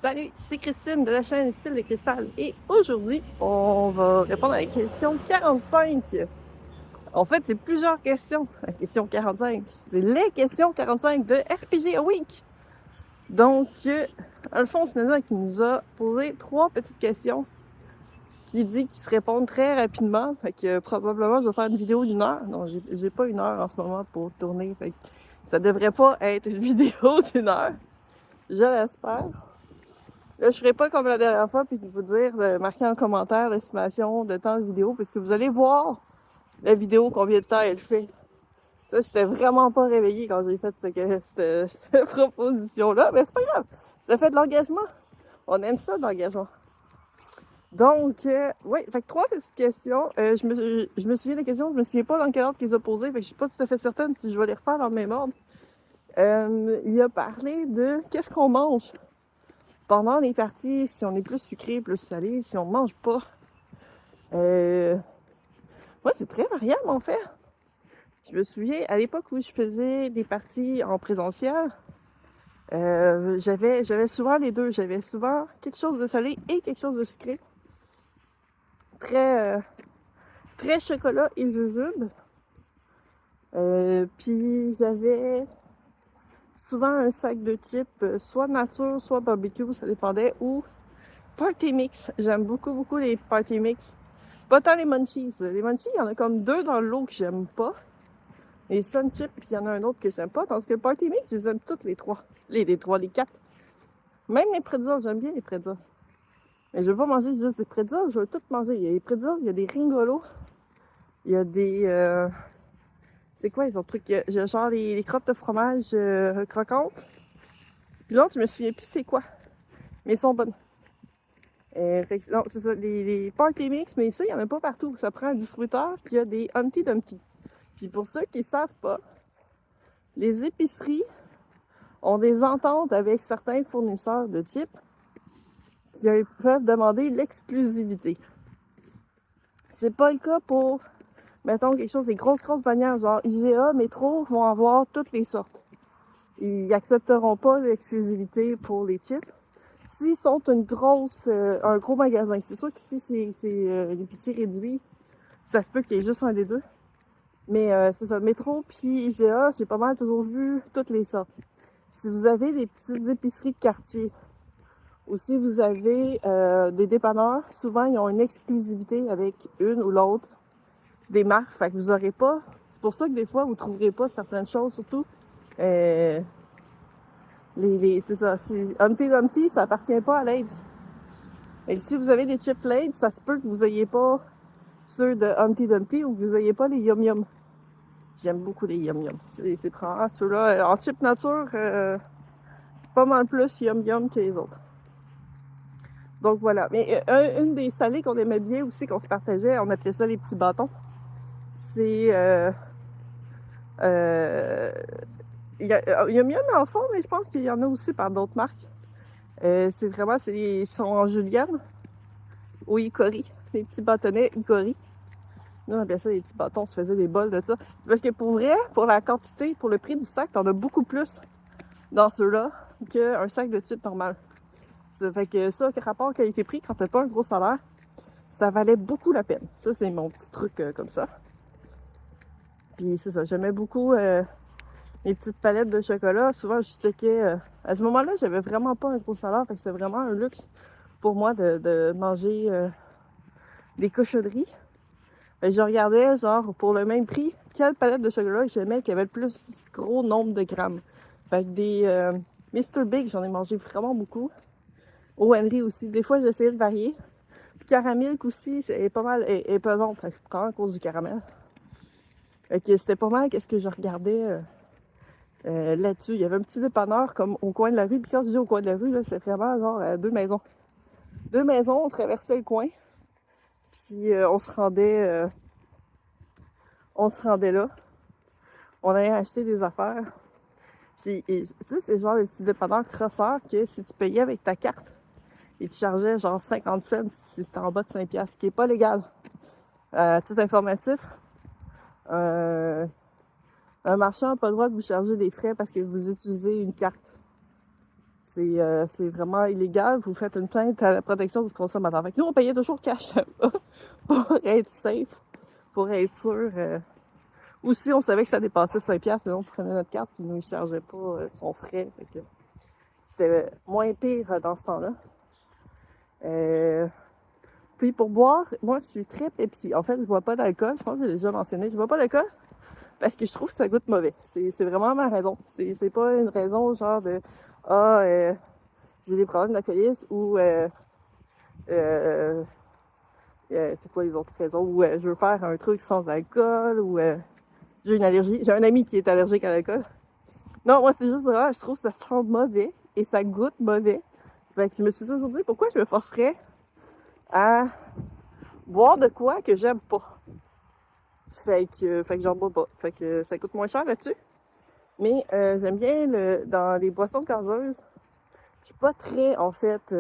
Salut, c'est Christine de la chaîne Style de Cristal et aujourd'hui, on va répondre à la question 45. En fait, c'est plusieurs questions. La question 45, c'est les questions 45 de RPG Week. Donc, Alphonse Mézin qui nous a posé 3 petites questions qui dit qu'ils se répondent très rapidement. Fait que probablement, je vais faire une vidéo d'1 heure. Non, j'ai pas 1 heure en ce moment pour tourner. Fait que ça devrait pas être une vidéo d'1 heure. Je l'espère. Là, je ferai pas comme la dernière fois puis vous dire de marquer en commentaire l'estimation de temps de vidéo puisque vous allez voir la vidéo combien de temps elle fait. Ça, j'étais vraiment pas réveillée quand j'ai fait cette proposition-là, mais c'est pas grave. Ça fait de l'engagement. On aime ça, de l'engagement. Donc, oui, fait que 3 petites questions. Je me souviens des questions, je me souviens pas dans quel ordre qu'ils les a posées, fait que je suis pas tout à fait certaine si je vais les refaire dans le même ordre. Il a parlé de qu'est-ce qu'on mange pendant les parties, si on est plus sucré, plus salé, si on mange pas. Moi, c'est très variable, en fait. Je me souviens, à l'époque où je faisais des parties en présentiel, j'avais souvent les deux. J'avais souvent quelque chose de salé et quelque chose de sucré. Très, très chocolat et jujube. Puis j'avais souvent un sac de chips, soit nature, soit barbecue, ça dépendait, ou party mix. J'aime beaucoup, beaucoup les party mix. Pas tant les munchies. Les munchies, il y en a comme 2 dans le lot que j'aime pas. Les sun chips, puis il y en a un autre que j'aime pas. Tandis que le party mix, je les aime toutes les 3. Les 3, les 4. Même les pretzels, j'aime bien les pretzels. Mais je veux pas manger juste des pretzels, je veux tout manger. Il y a des pretzels, il y a des ringolos, il y a des... c'est quoi les autres trucs? Il y a genre les crottes de fromage croquantes. Puis l'autre, je me souviens plus c'est quoi. Mais ils sont bonnes. Non, c'est ça, les party mix, mais ça, il y en a pas partout. Ça prend un distributeur qui a des Humpty Dumpty. Puis pour ceux qui savent pas, les épiceries ont des ententes avec certains fournisseurs de chips qui peuvent demander l'exclusivité. C'est pas le cas pour, mettons, quelque chose, des grosses bannières, genre IGA, Métro, vont avoir toutes les sortes. Ils accepteront pas l'exclusivité pour les chips. S'ils sont un gros magasin, c'est sûr qu'ici, c'est l'épicerie réduit, ça se peut qu'il y ait juste un des deux. Mais c'est ça, Métro puis IGA, j'ai pas mal toujours vu toutes les sortes. Si vous avez des petites épiceries de quartier, ou si vous avez des dépanneurs, souvent ils ont une exclusivité avec une ou l'autre des marques, fait que vous aurez pas... C'est pour ça que des fois, vous trouverez pas certaines choses, surtout c'est ça, Humpty Dumpty, ça appartient pas à l'Aide. Et si vous avez des chips Laid, ça se peut que vous ayez pas ceux de Humpty Dumpty ou que vous ayez pas les Yum Yum. J'aime beaucoup les Yum Yum. C'est probablement ceux-là. En chip nature, pas mal plus Yum Yum que les autres. Donc voilà. Mais une des salées qu'on aimait bien aussi, qu'on se partageait, on appelait ça les petits bâtons. C'est... il y a Yum Yum en fond, mais je pense qu'il y en a aussi par d'autres marques. C'est vraiment... Ils sont en julienne ou icori. Les petits bâtonnets icori. Nous, on appelait ça des petits bâtons, on se faisait des bols de ça. Parce que pour vrai, pour la quantité, pour le prix du sac, t'en as beaucoup plus dans ceux-là qu'un sac de chips normal. Ça fait que ça, rapport qualité-prix, quand t'as pas un gros salaire, ça valait beaucoup la peine. Ça, c'est mon petit truc comme ça. Puis c'est ça, j'aimais beaucoup mes petites palettes de chocolat. Souvent, je checkais... à ce moment-là, j'avais vraiment pas un gros salaire, fait que c'était vraiment un luxe pour moi de manger des cochonneries. Je regardais, genre, pour le même prix, quelle palette de chocolat que j'aimais qui avait le plus gros nombre de grammes. Fait que des Mr. Big, j'en ai mangé vraiment beaucoup. Au Henry aussi. Des fois, j'essayais de varier. Caramilk aussi, c'est pas mal, est pesante, quand à cause du caramel. Fait que c'était pas mal qu'est-ce que je regardais là-dessus. Il y avait un petit dépanneur comme au coin de la rue. Puis quand je dis au coin de la rue, là, c'était vraiment genre 2 maisons. 2 maisons, on traversait le coin. Puis on se rendait là. On allait acheter des affaires. Puis, tu sais, c'est genre le petit dépanneur crosseur que si tu payais avec ta carte, il te chargeait genre 50 cents si c'était en bas de 5 piastres, ce qui est pas légal. Titre informatif, un marchand n'a pas le droit de vous charger des frais parce que vous utilisez une carte. c'est vraiment illégal. Vous faites une plainte à la protection du consommateur. Fait que nous, on payait toujours cash là-bas pour être safe, pour être sûr. Aussi, on savait que ça dépassait 5$, mais on prenait notre carte puis ils nous chargeait pas son frais. Fait que c'était moins pire dans ce temps-là. Puis pour boire, moi, je suis très Pepsi. En fait, je bois pas d'alcool. Je pense que j'ai déjà mentionné. Je bois pas d'alcool parce que je trouve que ça goûte mauvais. C'est vraiment ma raison. C'est pas une raison genre de « Ah, j'ai des problèmes d'alcoolisme » ou c'est quoi les autres raisons? Ou je veux faire un truc sans alcool ou j'ai une allergie. J'ai un ami qui est allergique à l'alcool. Non, moi, c'est juste vraiment, je trouve que ça sent mauvais et ça goûte mauvais. Fait que je me suis toujours dit, pourquoi je me forcerais à boire de quoi que j'aime pas? Fait que j'en bois pas. Fait que ça coûte moins cher là-dessus. Mais j'aime bien dans les boissons gazeuses. Je suis pas très, en fait,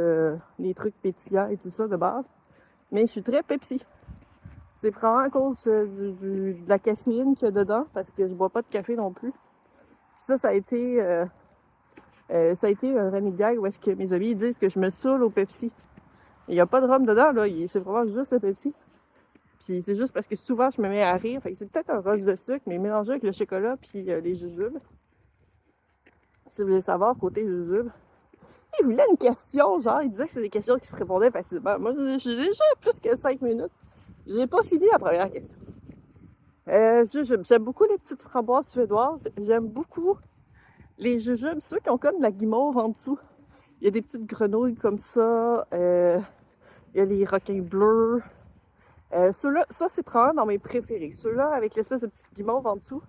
les trucs pétillants et tout ça de base. Mais je suis très Pepsi. C'est probablement à cause de la caféine qu'il y a dedans, parce que je bois pas de café non plus. Ça a été un running gag où est-ce que mes amis disent que je me saoule au Pepsi. Il n'y a pas de rhum dedans, là. C'est vraiment juste le Pepsi. Puis c'est juste parce que souvent, je me mets à rire. Fait que c'est peut-être un rush de sucre, mais mélangé avec le chocolat puis les jujubes. Si vous voulez savoir, côté jujubes. Il voulait une question, genre, il disait que c'est des questions qui se répondaient facilement. Moi, j'ai déjà plus que 5 minutes. J'ai pas fini la première question. J'aime beaucoup les petites framboises suédoises. J'aime beaucoup les jujubes, ceux qui ont comme de la guimauve en dessous. Il y a des petites grenouilles comme ça. Il y a les requins bleus. Ceux-là, ça, c'est probablement dans mes préférés. Ceux-là, avec l'espèce de petite guimauve en dessous,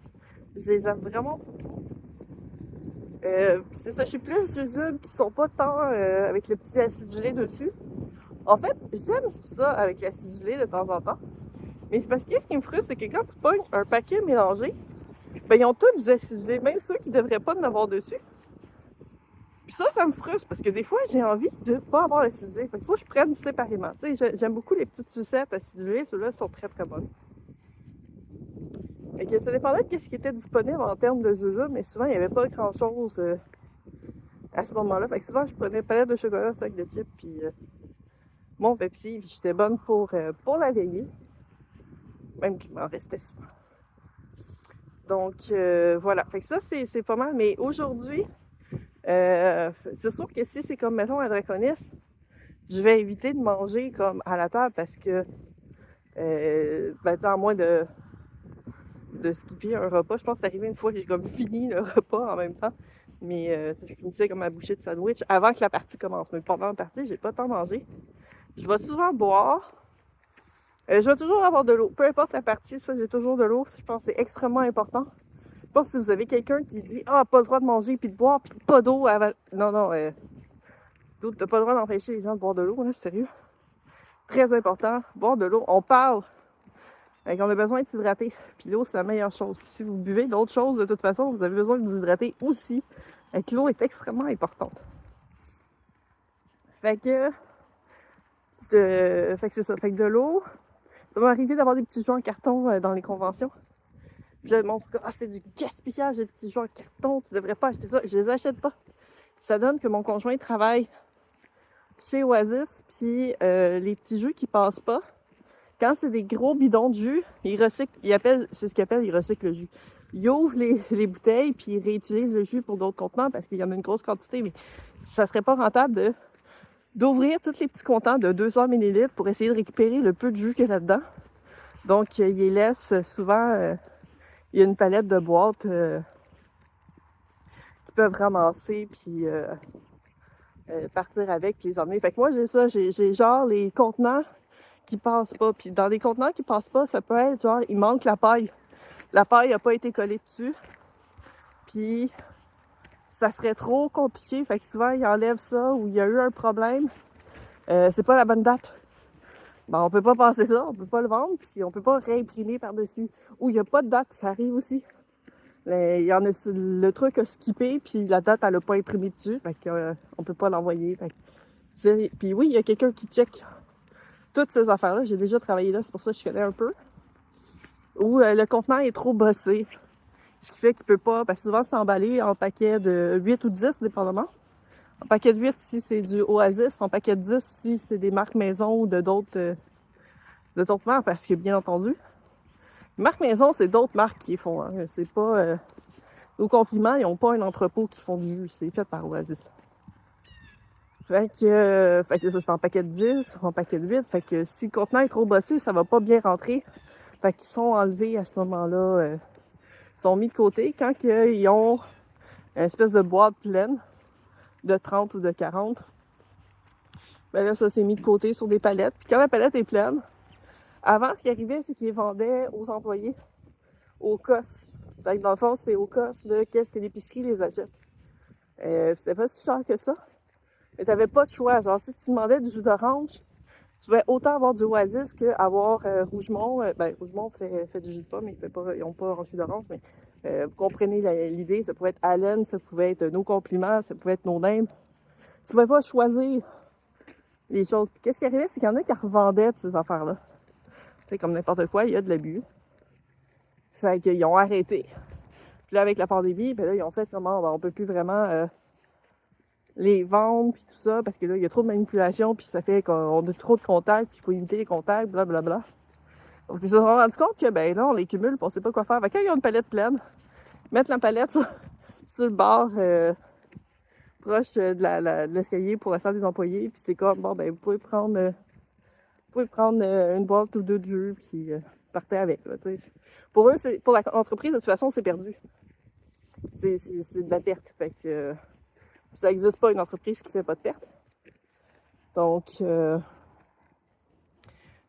je les aime vraiment beaucoup. C'est ça, je suis plus jujubes qui sont pas tant avec le petit acidulé dessus. En fait, j'aime ça avec l'acidulé de temps en temps. Mais c'est parce que ce qui me frustre, c'est que quand tu pognes un paquet mélangé, ben ils ont tous du acidulé, même ceux qui devraient pas en avoir dessus. Puis ça me frustre parce que des fois, j'ai envie de pas avoir d'acidulé. Fait qu'il faut que je prenne séparément. Tu sais, j'aime beaucoup les petites sucettes acidulées. Ceux-là sont très très bonnes. Fait que ça dépendait de ce qui était disponible en termes de jujubes, mais souvent, il n'y avait pas grand-chose à ce moment-là. Fait que souvent, je prenais palette de chocolat, sac de chips, puis mon Pepsi, puis j'étais bonne pour la veillée. Même qu'il m'en restait souvent. Donc, voilà. Fait que ça, c'est pas mal. Mais aujourd'hui, c'est sûr que si c'est comme, mettons, un draconis, je vais éviter de manger comme à la table parce que, à moins de skipper un repas, je pense que c'est arrivé une fois que j'ai comme fini le repas en même temps. Mais je finissais comme ma bouchée de sandwich avant que la partie commence. Mais pendant la partie, j'ai pas tant mangé. Je vais souvent boire. Je vais toujours avoir de l'eau. Peu importe la partie, ça, j'ai toujours de l'eau. Je pense que c'est extrêmement important. Je pense que si vous avez quelqu'un qui dit « Ah, pas le droit de manger puis de boire puis pas d'eau avant... » Non, t'as pas le droit d'empêcher les gens de boire de l'eau, là, sérieux. Très important, boire de l'eau. On parle. On a besoin de s'hydrater. Puis l'eau, c'est la meilleure chose. Puis si vous buvez d'autres choses, de toute façon, vous avez besoin de vous hydrater aussi. Fait que l'eau est extrêmement importante. Fait que c'est ça. Fait que de l'eau... Ça m'est arrivé d'avoir des petits jeux en carton dans les conventions. Puis là, le monde dit « Ah, c'est du gaspillage, des petits jeux en carton, tu devrais pas acheter ça. » Je les achète pas. Ça donne que mon conjoint travaille chez Oasis, puis les petits jus qui passent pas, quand c'est des gros bidons de jus, il recycle, c'est ce qu'il appelle, il recycle le jus. Il ouvre les bouteilles, puis il réutilise le jus pour d'autres contenants, parce qu'il y en a une grosse quantité, mais ça serait pas rentable d'ouvrir tous les petits contenants de 200 ml pour essayer de récupérer le peu de jus qu'il y a là-dedans. Donc, il les laisse souvent... il y a une palette de boîtes qu'ils peuvent ramasser puis partir avec, puis les emmener. Fait que moi, j'ai ça. J'ai genre les contenants qui passent pas. Puis dans les contenants qui passent pas, ça peut être genre, il manque la paille. La paille n'a pas été collée dessus. Puis ça serait trop compliqué. Fait que souvent, ils enlèvent ça ou il y a eu un problème. C'est pas la bonne date. Ben, on peut pas passer ça, on peut pas le vendre, puis on peut pas réimprimer par-dessus. Ou il y a pas de date, ça arrive aussi. Il y en a, le truc a skippé, puis la date, elle a pas imprimé dessus, fait que, on peut pas l'envoyer. Puis oui, il y a quelqu'un qui check toutes ces affaires-là. J'ai déjà travaillé là, c'est pour ça que je connais un peu. Ou le contenant est trop bossé, ce qui fait qu'il peut pas, parce que souvent c'est emballé en paquets de 8 ou 10, dépendamment. En paquet de 8 si c'est du Oasis. En paquet de 10 si c'est des marques maison ou de d'autres marques, parce que bien entendu, les marques maison, c'est d'autres marques qui les font. Hein. C'est pas... nos compliments, ils n'ont pas un entrepôt qui font du jus. C'est fait par Oasis. Fait que ça, c'est en paquet de 10, en paquet de 8. Fait que si le contenant est trop bossé, ça va pas bien rentrer. Fait qu'ils sont enlevés à ce moment-là. Ils sont mis de côté quand ils ont une espèce de boîte pleine de 30 ou de 40. Ben là, ça s'est mis de côté sur des palettes. Puis quand la palette est pleine, avant, ce qui arrivait, c'est qu'ils les vendaient aux employés au COS. Fait que dans le fond, c'est au COS de qu'est-ce que l'épicerie les achète. C'était pas si cher que ça. Mais t'avais pas de choix. Genre, si tu demandais du jus d'orange, tu pouvais autant avoir du Oasis qu'avoir Rougemont. Rougemont fait du jus de pomme, ils n'ont pas un jus d'orange, mais vous comprenez l'idée. Ça pouvait être Allen, ça pouvait être Nos Compliments, ça pouvait être No Name. Tu pouvais pas choisir les choses. Puis qu'est-ce qui arrivait, c'est qu'il y en a qui revendaient ces affaires-là. C'est comme n'importe quoi, il y a de l'abus. Fait qu'ils ont arrêté. Puis là, avec la pandémie, ben là, ils ont fait comment on peut plus vraiment les vendre, puis tout ça, parce que là, il y a trop de manipulation, puis ça fait qu'on a trop de contacts, puis il faut éviter les contacts, blablabla. Donc, ils se sont rendus compte que, ben là, on les cumule, puis on sait pas quoi faire. Fait que quand ils ont une palette pleine, mettre la palette sur le bord, proche de l'escalier pour la salle des employés, puis c'est comme, bon, ben, vous pouvez prendre une boîte ou deux de jus, puis partez avec, là, tu sais. Pour eux, pour l'entreprise, de toute façon, c'est perdu. C'est de la perte. Fait que ça n'existe pas une entreprise qui fait pas de perte. Donc,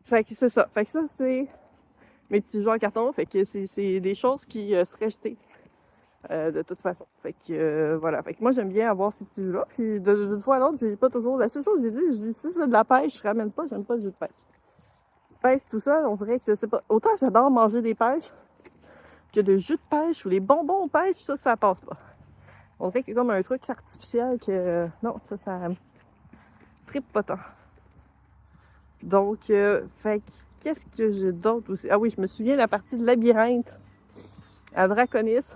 fait que c'est ça. Fait que ça, c'est mes petits jeux en carton. Fait que c'est des choses qui seraient jetées de toute façon. Fait que voilà. Fait que moi, j'aime bien avoir ces petits jeux-là. Puis d'une fois à l'autre, j'ai pas toujours... La seule chose que j'ai dit, si c'est de la pêche, je ramène pas, j'aime pas le jus de pêche. Pêche, tout ça, on dirait que je sais pas. Autant j'adore manger des pêches que de jus de pêche ou les bonbons pêche, ça passe pas. On dirait qu'il y a comme un truc artificiel que... non, ça trippe pas tant. Donc, fait qu'est-ce que j'ai d'autre aussi? Ah oui, je me souviens de la partie de labyrinthe à Draconis.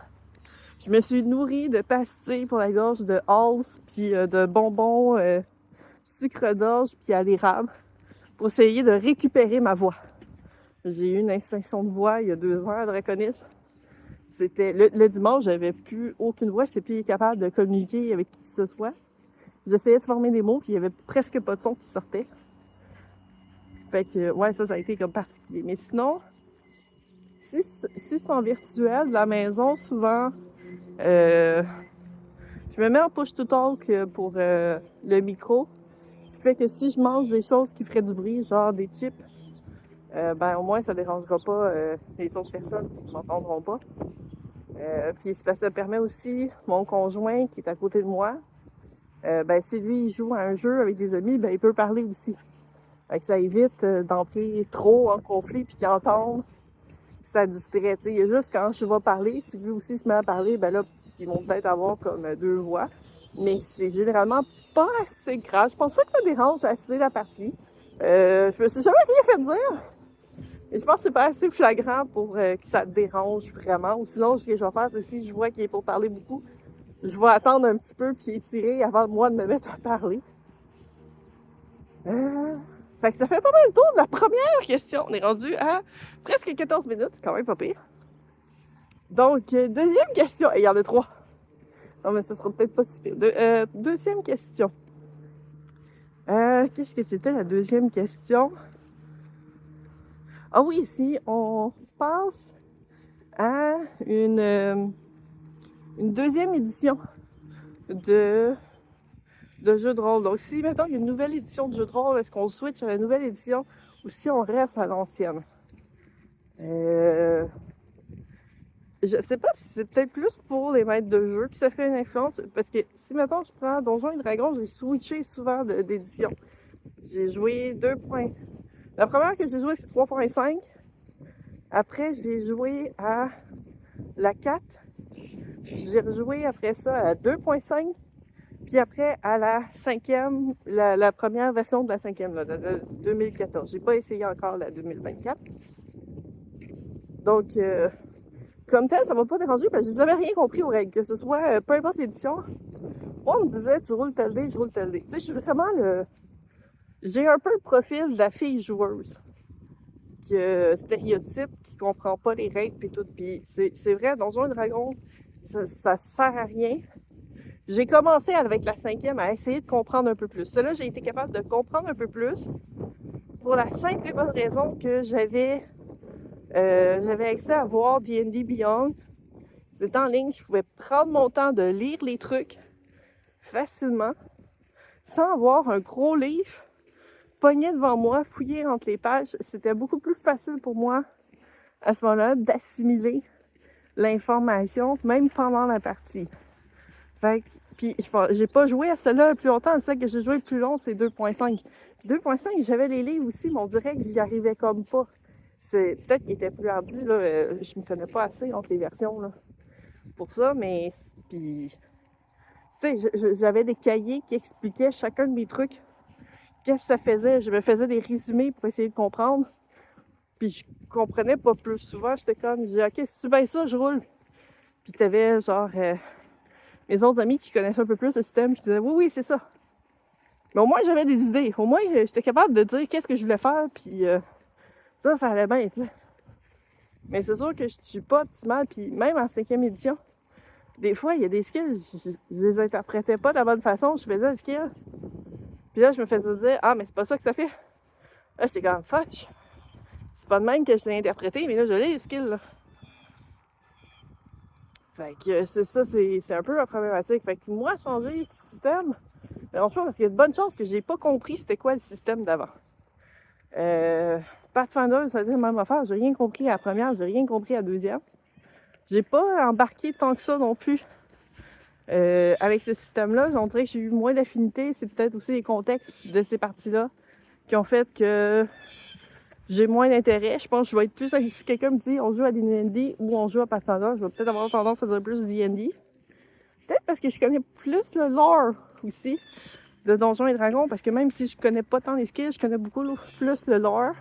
Je me suis nourrie de pastilles pour la gorge de Halls, puis de bonbons sucre d'orge, puis à l'érable, pour essayer de récupérer ma voix. J'ai eu une extinction de voix il y a 2 ans à Draconis. C'était le dimanche, j'avais plus aucune voix, j'étais plus capable de communiquer avec qui que ce soit. J'essayais de former des mots, puis il y avait presque pas de son qui sortait. Fait que, ouais, ça a été comme particulier. Mais sinon, si c'est en virtuel, de la maison, souvent, je me mets en push-to-talk pour le micro. Ce qui fait que si je mange des choses qui feraient du bruit, genre des chips, ben au moins ça dérangera pas les autres personnes qui m'entendront pas. Puis ça permet aussi, mon conjoint qui est à côté de moi, ben si lui il joue à un jeu avec des amis, ben il peut parler aussi. Fait que ça évite d'entrer trop en conflit puis qu'ils entendent, ça distrait. T'sais. Il y a juste quand je vais parler, si lui aussi se met à parler, ben là, ils vont peut-être avoir comme 2 voix. Mais c'est généralement pas assez grave. Je pense pas que ça dérange assez la partie. Je me suis jamais rien fait dire. Et je pense que c'est pas assez flagrant pour que ça dérange vraiment. Ou sinon, ce que je vais faire, c'est si je vois qu'il est pour parler beaucoup, je vais attendre un petit peu puis étirer avant moi de me mettre à parler. Fait que ça fait pas mal le tour de la première question. On est rendu à presque 14 minutes, c'est quand même pas pire. Donc, deuxième question. Et il y en a 3. Non, mais ça sera peut-être pas si pire. Deuxième question. Qu'est-ce que c'était la deuxième question? Ah oui, si on passe à une deuxième édition de jeu de rôle. Donc, si maintenant il y a une nouvelle édition de jeu de rôle, est-ce qu'on switch à la nouvelle édition ou si on reste à l'ancienne? Je sais pas si c'est peut-être plus pour les maîtres de jeu que ça fait une influence. Parce que si maintenant je prends Donjons et Dragons, j'ai switché souvent d'édition. J'ai joué 2 points. La première que j'ai jouée, c'est 3.5. Après, j'ai joué à la 4. J'ai rejoué après ça à 2.5. Puis après, à la 5e, la première version de la 5e, là, de 2014. J'ai pas essayé encore la 2024. Donc, comme tel, ça m'a pas dérangé parce que j'avais rien compris aux règles. Que ce soit, peu importe l'édition, moi, on me disait, tu roules tel dé, je roule tel dé. Tu sais, je suis vraiment j'ai un peu le profil de la fille joueuse, stéréotype, qui comprend pas les règles et tout. Puis c'est vrai, Donjons et Dragons, ça sert à rien. J'ai commencé avec la 5e à essayer de comprendre un peu plus. Cela, j'ai été capable de comprendre un peu plus pour la simple et bonne raison que j'avais accès à voir D&D Beyond. C'était en ligne, je pouvais prendre mon temps de lire les trucs facilement, sans avoir un gros livre pogné devant moi, fouillé entre les pages. C'était beaucoup plus facile pour moi, à ce moment-là, d'assimiler l'information, même pendant la partie. Fait que, puis j'ai pas joué à cela le plus longtemps. Celle que j'ai joué le plus long, c'est 2.5. 2.5, j'avais les livres aussi, mais on dirait que j'y arrivais comme pas. C'est peut-être qu'il était plus hardi, là. Je me connais pas assez entre les versions, là, pour ça, mais puis tu sais, j'avais des cahiers qui expliquaient chacun de mes trucs. Qu'est-ce que ça faisait? Je me faisais des résumés pour essayer de comprendre. Puis je comprenais pas plus. Souvent, j'étais comme, je dis, OK, si tu baisses ça, je roule. Puis t'avais genre mes autres amis qui connaissaient un peu plus le système, qui disaient, oui, c'est ça. Mais au moins, j'avais des idées. Au moins, j'étais capable de dire qu'est-ce que je voulais faire, puis ça allait bien, tu sais. Mais c'est sûr que je suis pas optimale, puis même en 5e édition, des fois, il y a des skills, je les interprétais pas de la bonne façon, je faisais des skills. Puis là, je me faisais dire, ah, mais c'est pas ça que ça fait. Là, c'est comme, fuck. C'est pas de même que je l'ai interprété, mais là, je l'ai, les skills, là. Fait que c'est ça, c'est un peu la problématique. Fait que moi, changer de système, non, parce qu'il y a de bonnes chances que j'ai pas compris c'était quoi le système d'avant. Pathfinder, ça veut dire même affaire. J'ai rien compris à la première, j'ai rien compris à la deuxième. J'ai pas embarqué tant que ça non plus. Avec ce système-là, on dirait que j'ai eu moins d'affinité. C'est peut-être aussi les contextes de ces parties-là qui ont fait que j'ai moins d'intérêt. Je pense que je vais être plus... Si quelqu'un me dit on joue à D&D ou on joue à Pathfinder, je vais peut-être avoir tendance à dire plus D&D. Peut-être parce que je connais plus le lore aussi de Donjons et Dragons, parce que même si je connais pas tant les skills, je connais beaucoup plus le lore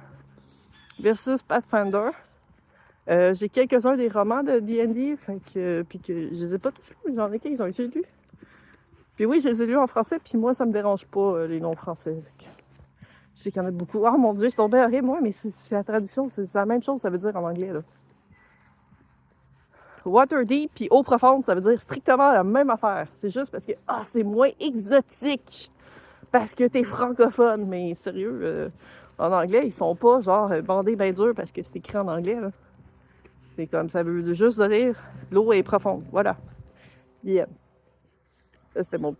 versus Pathfinder. J'ai quelques-uns des romans de D&D, puis que je les ai pas tous lus, j'en ai quelques-uns que j'ai lus. Puis oui, je les ai lus en français, puis moi, ça me dérange pas, les noms français. Je sais qu'il y en a beaucoup. Oh mon Dieu, c'est tombé horrible, moi, mais c'est la traduction, c'est la même chose, ça veut dire en anglais, là. Waterdeep puis eau profonde, ça veut dire strictement la même affaire. C'est juste parce que c'est moins exotique parce que t'es francophone. Mais sérieux, en anglais, ils sont pas genre bandés ben dur parce que c'est écrit en anglais, là. C'est comme ça veut juste dire l'eau est profonde. Voilà. Yeah. Ça, c'était ma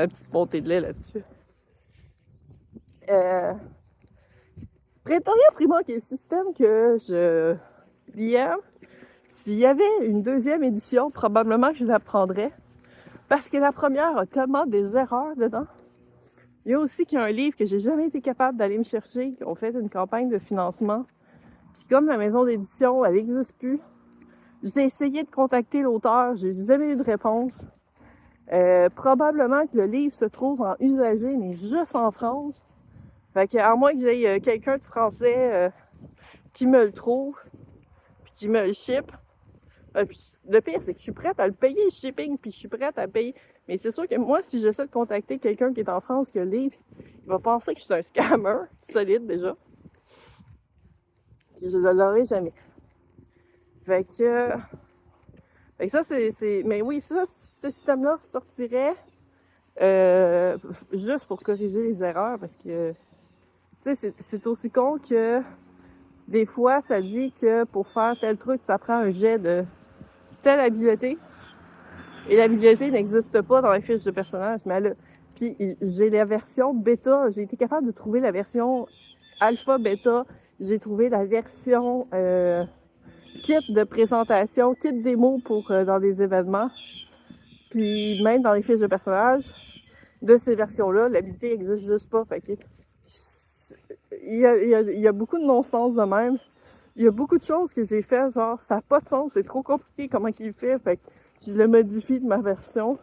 petite montée de lait là-dessus. Praetoria Prima, qui est le système que je liais. S'il y avait une deuxième édition, probablement que je la prendrais. Parce que la première a tellement des erreurs dedans. Il y a aussi qu'il y a un livre que j'ai jamais été capable d'aller me chercher, qui ont fait une campagne de financement. Puis comme la maison d'édition, elle n'existe plus, j'ai essayé de contacter l'auteur, j'ai jamais eu de réponse. Probablement que le livre se trouve en usagé, mais juste en France. Fait que, à moins que j'aie quelqu'un de français qui me le trouve, puis qui me le ship. Le pire, c'est que je suis prête à le payer le shipping, puis je suis prête à payer. Mais c'est sûr que moi, si j'essaie de contacter quelqu'un qui est en France, que le livre, il va penser que je suis un scammer, solide déjà. Puis je ne l'aurai jamais. Fait que ça, c'est... Mais oui, ça, ce système-là sortirait juste pour corriger les erreurs, parce que, tu sais, c'est aussi con que des fois, ça dit que pour faire tel truc, ça prend un jet de telle habileté. Et l'habileté n'existe pas dans les fiches de personnage, mais elle a... Puis j'ai la version bêta, j'ai été capable de trouver la version alpha, bêta, j'ai trouvé la version kit de présentation, kit démo pour dans des événements. Puis même dans les fiches de personnage, de ces versions-là, l'habilité n'existe juste pas. Fait que il y a beaucoup de non-sens de même. Il y a beaucoup de choses que j'ai fait, genre ça n'a pas de sens, c'est trop compliqué comment il fait, fait que je le modifie de ma version.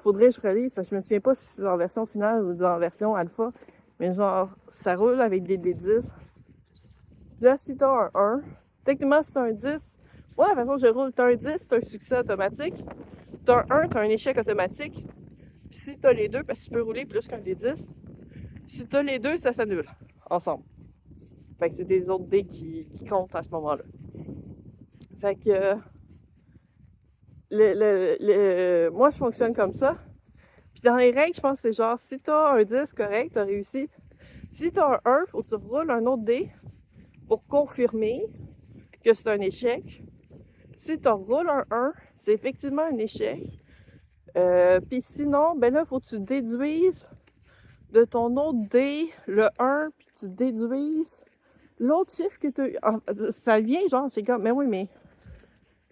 Faudrait que je relise, parce que je me souviens pas si c'est dans la version finale ou dans la version alpha, mais genre, ça roule avec des D10. Là, si t'as un 1, techniquement, si t'as un 10, moi, la façon que je roule, t'as un 10, c'est un succès automatique. t'as un 1, t'as un échec automatique. Puis si t'as les deux, parce que tu peux rouler plus qu'un D10, si t'as les deux, ça s'annule ensemble. Fait que c'est des autres dés qui comptent à ce moment-là. Fait que moi, je fonctionne comme ça. Puis dans les règles, je pense que c'est genre, si t'as un 10 correct, t'as réussi. Si t'as un 1, faut que tu roules un autre dé pour confirmer que c'est un échec. Si tu roules un 1, c'est effectivement un échec. Puis sinon, ben là, faut que tu déduises de ton autre dé le 1, puis tu déduises l'autre chiffre que tu as. Ça vient genre, c'est comme, mais oui, mais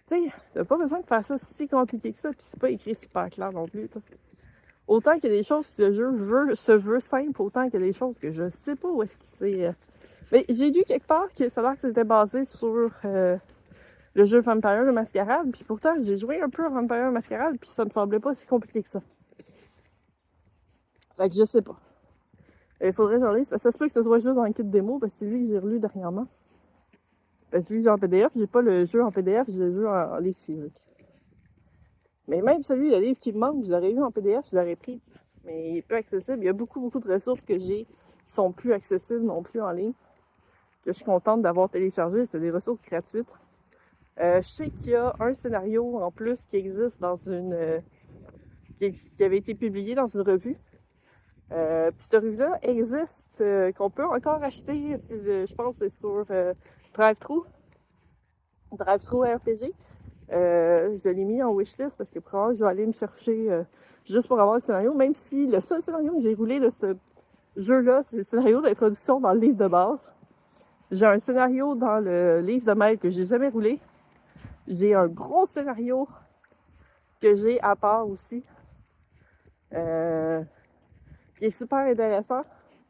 tu sais, t'as pas besoin de faire ça si compliqué que ça, puis c'est pas écrit super clair non plus. Là. Autant qu'il y a des choses que le jeu se veut simple, autant qu'il y a des choses que je sais pas où est-ce qu'il s'est. Mais j'ai lu quelque part que ça a l'air que c'était basé sur le jeu Vampire the Masquerade, puis pourtant j'ai joué un peu à Vampire the Masquerade, puis ça me semblait pas si compliqué que ça. Fait que je sais pas. Il faudrait que j'en lise, parce que ça se peut que ce soit juste dans le kit démo, parce que c'est lui que j'ai relu dernièrement. Parce que lui, j'ai en PDF, j'ai pas le jeu en PDF, j'ai le jeu en livre physique. Mais même celui, le livre qui me manque, je l'aurais eu en PDF, je l'aurais pris. Mais il est peu accessible. Il y a beaucoup de ressources que j'ai qui sont plus accessibles non plus en ligne, que je suis contente d'avoir téléchargé. C'est des ressources gratuites. Je sais qu'il y a un scénario en plus qui existe dans une... qui avait été publié dans une revue. Puis cette revue-là existe, qu'on peut encore acheter, je pense que c'est sur DriveThru RPG. Je l'ai mis en wishlist parce que probablement je vais aller me chercher juste pour avoir le scénario, même si le seul scénario que j'ai roulé de ce jeu-là, c'est le scénario d'introduction dans le livre de base. J'ai un scénario dans le livre de maître que j'ai jamais roulé. J'ai un gros scénario que j'ai à part aussi, qui est super intéressant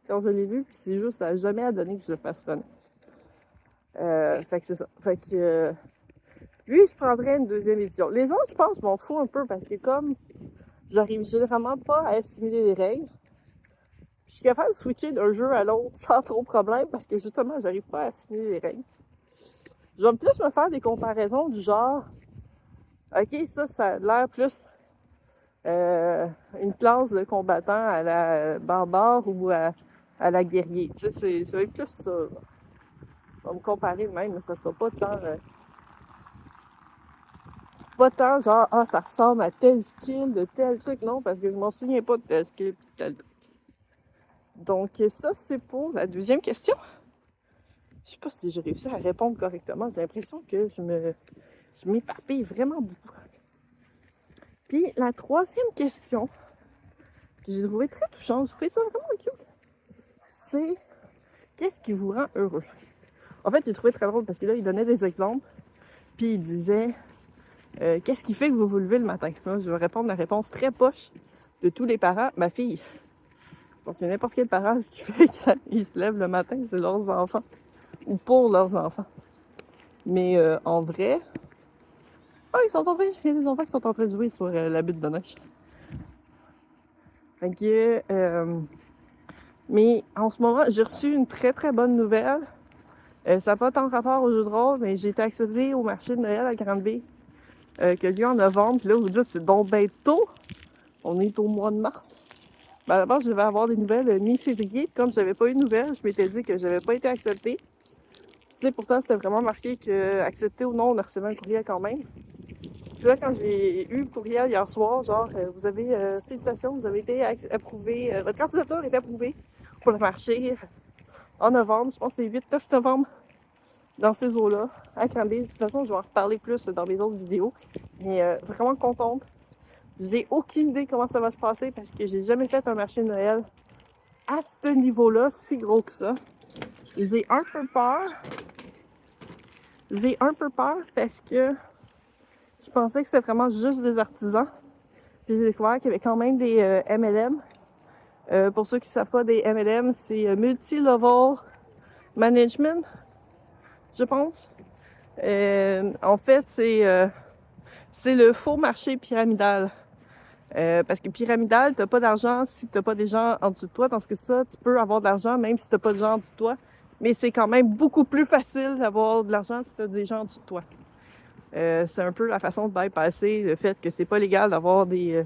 quand je l'ai lu, puis c'est juste, ça n'a jamais à donner que je le fasse connaître. Fait que c'est ça. Fait que lui, je prendrais une deuxième édition. Les autres, je pense, m'en fous un peu parce que comme j'arrive généralement pas à assimiler les règles, je suis capable de switcher d'un jeu à l'autre sans trop de problème parce que justement, j'arrive pas à assimiler les règles. Je vais plus me faire des comparaisons du genre, ok, ça a l'air plus une classe de combattant à la barbare ou à la guerrier. Tu sais, ça va être plus ça. On va me comparer de même, mais ça sera pas tant genre, ah, ça ressemble à tel skill de tel truc, non, parce que je m'en souviens pas de tel skill de tel truc. Donc, ça, c'est pour la deuxième question. Je sais pas si j'ai réussi à répondre correctement. J'ai l'impression que je m'éparpille vraiment beaucoup. Puis, la troisième question, que j'ai trouvée très touchante, je trouvais ça vraiment cute, c'est qu'est-ce qui vous rend heureux? En fait, j'ai trouvé très drôle parce que là, il donnait des exemples, puis il disait qu'est-ce qui fait que vous vous levez le matin? Là, je vais répondre la réponse très poche de tous les parents. Ma fille, je pense que n'importe quel parent, ce qui fait qu'ils se lèvent le matin, c'est leurs enfants, ou pour leurs enfants. Mais en vrai, il y a des enfants qui sont en train de jouer sur la butte de neige. Fait que, mais en ce moment, j'ai reçu une très très bonne nouvelle. Ça n'a pas tant rapport au jeu de rôle, mais j'ai été acceptée au marché de Noël à Granby, qui a lieu en novembre. Puis là, vous dites, c'est donc bien tôt. On est au mois de mars. Ben, d'abord, je devais avoir des nouvelles mi-février. Comme je n'avais pas eu de nouvelles, je m'étais dit que je n'avais pas été acceptée. Tu sais, pourtant, c'était vraiment marqué que accepté ou non, on a reçu un courriel quand même. Puis là, quand j'ai eu le courriel hier soir, genre, vous avez, félicitations, vous avez été approuvé, votre candidature est approuvée pour le marché en novembre. Je pense que c'est 8-9 novembre, dans ces eaux-là, à Granby. De toute façon, je vais en reparler plus dans mes autres vidéos. Mais vraiment contente. J'ai aucune idée comment ça va se passer parce que j'ai jamais fait un marché de Noël à ce niveau-là, si gros que ça. J'ai un peu peur. Parce que je pensais que c'était vraiment juste des artisans. Puis j'ai découvert qu'il y avait quand même des MLM. Pour ceux qui ne savent pas, des MLM, c'est Multi-Level Management, je pense. En fait, c'est le faux marché pyramidal. Parce que pyramidal, t'as pas d'argent si t'as pas des gens en dessous de toi, tandis que ça, tu peux avoir de l'argent même si t'as pas de gens en dessous de toi. Mais c'est quand même beaucoup plus facile d'avoir de l'argent si t'as des gens en dessous de toi. C'est un peu la façon de bypasser le fait que c'est pas légal d'avoir des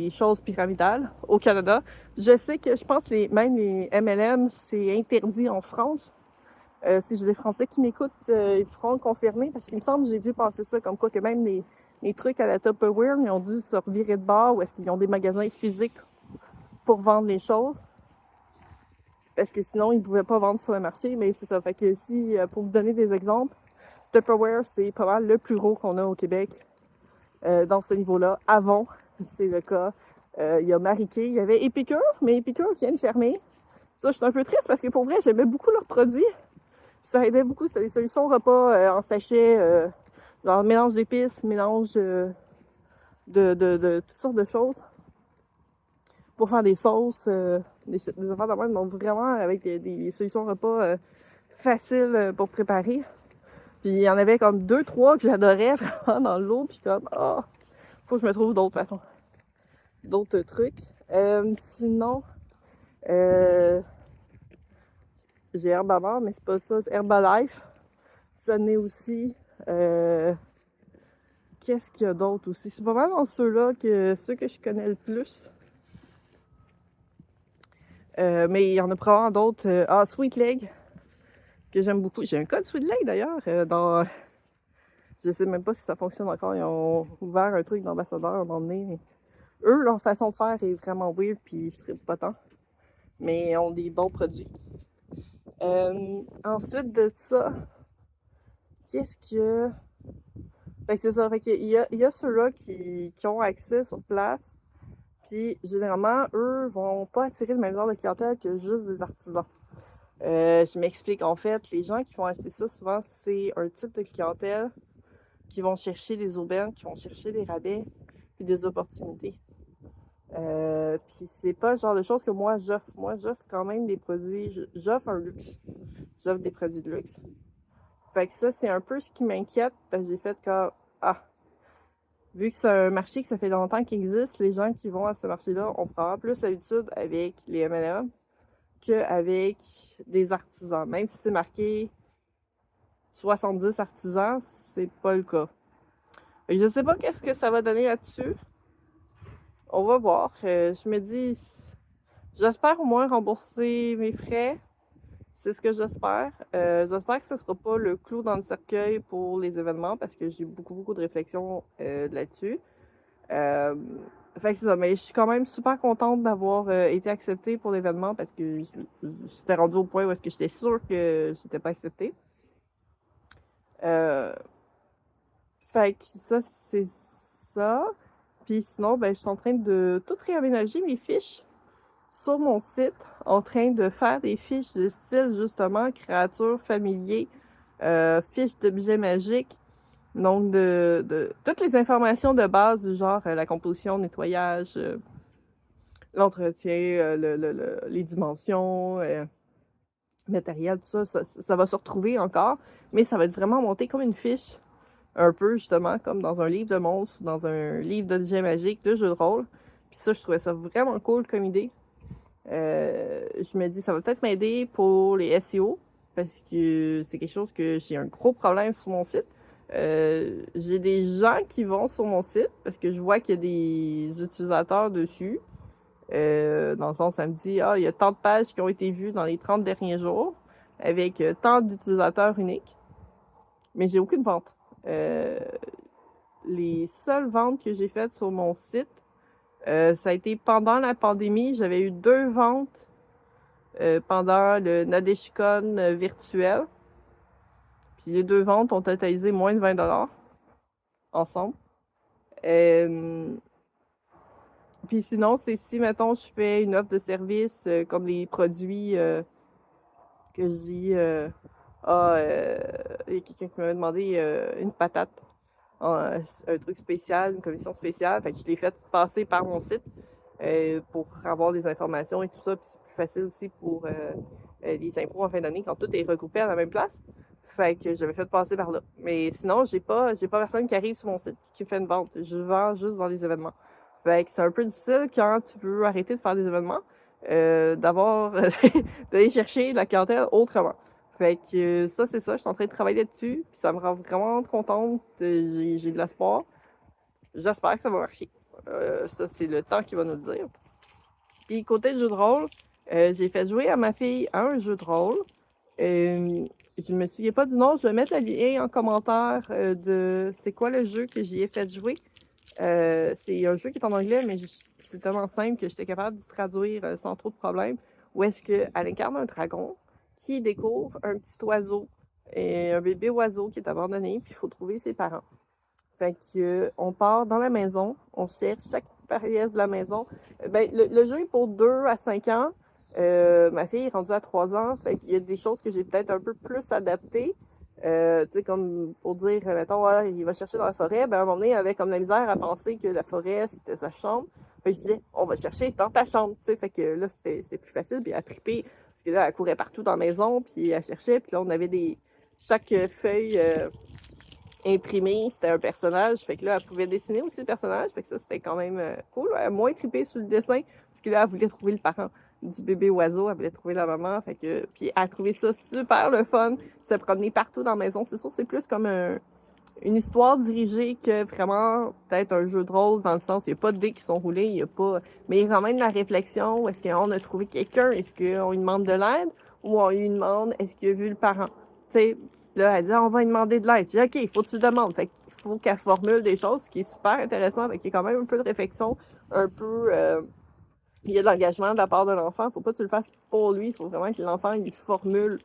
choses pyramidales au Canada. Je sais que je pense même les MLM, c'est interdit en France. Si j'ai des Français qui m'écoutent, ils pourront le confirmer parce qu'il me semble que j'ai vu passer ça comme quoi que même les trucs à la Tupperware, ils ont dû se revirer de bord ou est-ce qu'ils ont des magasins physiques pour vendre les choses. Parce que sinon, ils ne pouvaient pas vendre sur le marché, mais c'est ça. Fait que si, pour vous donner des exemples, Tupperware, c'est pas mal le plus gros qu'on a au Québec dans ce niveau-là. Avant, c'est le cas. Il y a Marie-Kay, il y avait Epicure, mais Epicure vient de fermer. Ça, je suis un peu triste parce que pour vrai, j'aimais beaucoup leurs produits. Ça aidait beaucoup, c'était des solutions repas en sachet, genre mélange d'épices, mélange de toutes sortes de choses pour faire des sauces, des affaires de même. Donc vraiment avec des solutions repas faciles pour préparer. Puis il y en avait comme 2-3 que j'adorais vraiment dans l'eau, puis comme faut que je me trouve d'autres façons, d'autres trucs. Sinon, j'ai Herbamar, mais c'est pas ça, c'est Herbalife. Ça n'est aussi. Qu'est-ce qu'il y a d'autre aussi? C'est pas mal dans ceux-là ceux que je connais le plus. Mais il y en a probablement d'autres. Sweet Leg, que j'aime beaucoup. J'ai un code Sweet Leg d'ailleurs. Je sais même pas si ça fonctionne encore. Ils ont ouvert un truc d'ambassadeur à un moment donné. Mais eux, leur façon de faire est vraiment weird, puis serait pas tant. Mais ils ont des bons produits. Ensuite de ça, qu'est-ce que. Fait que c'est ça. Fait qu'il y a ceux-là qui ont accès sur place. Puis généralement, eux vont pas attirer le même genre de clientèle que juste des artisans. Je m'explique. En fait, les gens qui vont acheter ça, souvent, c'est un type de clientèle qui vont chercher des aubaines, qui vont chercher des rabais, puis des opportunités. Puis c'est pas le genre de choses que moi j'offre. Moi, j'offre quand même des produits, j'offre un luxe. J'offre des produits de luxe. Fait que ça, c'est un peu ce qui m'inquiète, parce que j'ai fait comme, vu que c'est un marché que ça fait longtemps qu'il existe, les gens qui vont à ce marché-là ont probablement plus l'habitude avec les MLM qu'avec des artisans. Même si c'est marqué 70 artisans, c'est pas le cas. Je sais pas qu'est-ce que ça va donner là-dessus. On va voir. Je me dis, j'espère au moins rembourser mes frais. C'est ce que j'espère. J'espère que ce sera pas le clou dans le cercueil pour les événements parce que j'ai beaucoup de réflexions là-dessus. Fait que c'est ça, mais je suis quand même super contente d'avoir été acceptée pour l'événement parce que j'étais rendue au point où est-ce que j'étais sûre que j'étais pas acceptée. Fait que ça, c'est ça. Puis sinon, ben, je suis en train de tout réaménager mes fiches sur mon site, en train de faire des fiches de style, justement, créatures, familiers, fiches d'objets magiques. Donc, de toutes les informations de base du genre la composition, le nettoyage, l'entretien, les dimensions, matériel, tout ça, ça va se retrouver encore, mais ça va être vraiment monté comme une fiche, un peu justement comme dans un livre de monstres, dans un livre d'objets magiques, de jeux de rôle. Puis ça, je trouvais ça vraiment cool comme idée. Je me dis, ça va peut-être m'aider pour les SEO, parce que c'est quelque chose que j'ai un gros problème sur mon site. J'ai des gens qui vont sur mon site, parce que je vois qu'il y a des utilisateurs dessus. Dans le sens, ça me dit, il y a tant de pages qui ont été vues dans les 30 derniers jours, avec tant d'utilisateurs uniques. Mais j'ai aucune vente. Les seules ventes que j'ai faites sur mon site, ça a été pendant la pandémie. J'avais eu 2 ventes pendant le Nadeshikon virtuel. Puis les 2 ventes ont totalisé moins de 20$ ensemble. Puis sinon, c'est si, mettons, je fais une offre de service comme les produits que je dis, il y a quelqu'un qui m'avait demandé une patate, un truc spécial, une commission spéciale. Fait que je l'ai fait passer par mon site pour avoir des informations et tout ça. Puis c'est plus facile aussi pour les impôts en fin d'année quand tout est regroupé à la même place. Fait que j'avais fait passer par là. Mais sinon, j'ai pas personne qui arrive sur mon site qui fait une vente. Je vends juste dans les événements. Fait que c'est un peu difficile quand tu veux arrêter de faire des événements, d'aller chercher de la clientèle autrement. Fait que ça, c'est ça, je suis en train de travailler là-dessus, puis ça me rend vraiment contente, j'ai de l'espoir. J'espère que ça va marcher. Ça, c'est le temps qui va nous le dire. Puis côté jeu de rôle, j'ai fait jouer à ma fille à un jeu de rôle. Je me souviens pas du nom, je vais mettre le lien en commentaire de c'est quoi le jeu que j'y ai fait jouer. C'est un jeu qui est en anglais, mais c'est tellement simple que j'étais capable de traduire sans trop de problèmes. Où est-ce qu'elle incarne un dragon qui découvre un petit oiseau, et un bébé oiseau qui est abandonné, puis il faut trouver ses parents. Fait que on part dans la maison, on cherche chaque pièce de la maison. Ben, le jeu est pour 2 à 5 ans. Ma fille est rendue à 3 ans, fait qu'il y a des choses que j'ai peut-être un peu plus adaptées. Tu sais, comme pour dire, mettons, ouais, il va chercher dans la forêt, ben à un moment donné, elle avait comme la misère à penser que la forêt, c'était sa chambre. Fait que je disais, on va chercher dans ta chambre, tu sais. Fait que là, c'était plus facile, puis elle trippait, parce que là, elle courait partout dans la maison, puis elle cherchait, puis là, on avait chaque feuille imprimée, c'était un personnage, fait que là, elle pouvait dessiner aussi le personnage, fait que ça, c'était quand même cool. Elle a moins trippé sur le dessin, parce que là, elle voulait trouver le parent du bébé oiseau, elle voulait trouver la maman, fait que, puis elle a trouvé ça super le fun, se promener partout dans la maison. C'est sûr, c'est plus comme une histoire dirigée que vraiment peut-être un jeu de rôle, dans le sens, il n'y a pas de dés qui sont roulés, il y a pas, mais il y a quand même la réflexion, est-ce qu'on a trouvé quelqu'un, est-ce qu'on lui demande de l'aide, ou on lui demande, est-ce qu'il a vu le parent, tu sais. Là, elle dit, on va lui demander de l'aide. Je dis, OK, il faut que tu demandes. Fait qu'il faut qu'elle formule des choses, ce qui est super intéressant. Fait qu'il y a quand même un peu de réflexion, un peu, il y a de l'engagement de la part de l'enfant. Faut pas que tu le fasses pour lui. Il faut vraiment que l'enfant, il formule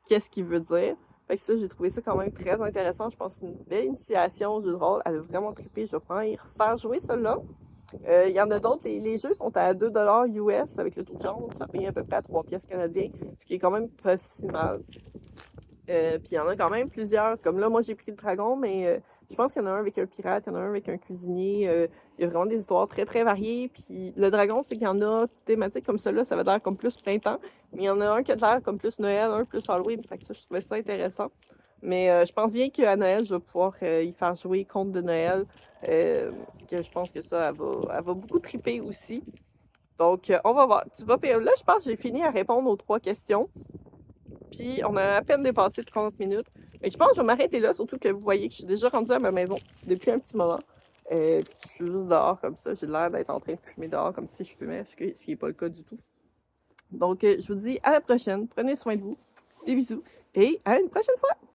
qu'est-ce qu'il veut dire. Fait que ça, j'ai trouvé ça quand même très intéressant. Je pense que c'est une belle initiation au jeu de rôle. Elle a vraiment trippé. Je vais prendre y refaire jouer celle-là. Il y en a d'autres. Les jeux sont à 2$ US avec le taux de change. Ça paye à peu près à 3 pièces canadiens, ce qui est quand même pas si mal. Puis il y en a quand même plusieurs. Comme là, moi, j'ai pris le dragon, mais je pense qu'il y en a un avec un pirate, il y en a un avec un cuisinier. Il y a vraiment des histoires très, très variées. Puis le dragon, c'est qu'il y en a thématiques comme celle-là, ça va l'air comme plus printemps. Mais il y en a un qui a l'air comme plus Noël, un plus Halloween. Fait que ça, je trouvais ça intéressant. Mais je pense bien qu'à Noël, je vais pouvoir y faire jouer Conte de Noël. Que je pense que ça, elle va beaucoup triper aussi. Donc, on va voir. Là, je pense que j'ai fini à répondre aux 3 questions. Puis on a à peine dépassé 30 minutes. Mais je pense que je vais m'arrêter là, surtout que vous voyez que je suis déjà rendue à ma maison depuis un petit moment. Puis je suis juste dehors comme ça. J'ai l'air d'être en train de fumer dehors comme si je fumais, ce qui n'est pas le cas du tout. Donc je vous dis à la prochaine. Prenez soin de vous. Des bisous. Et à une prochaine fois!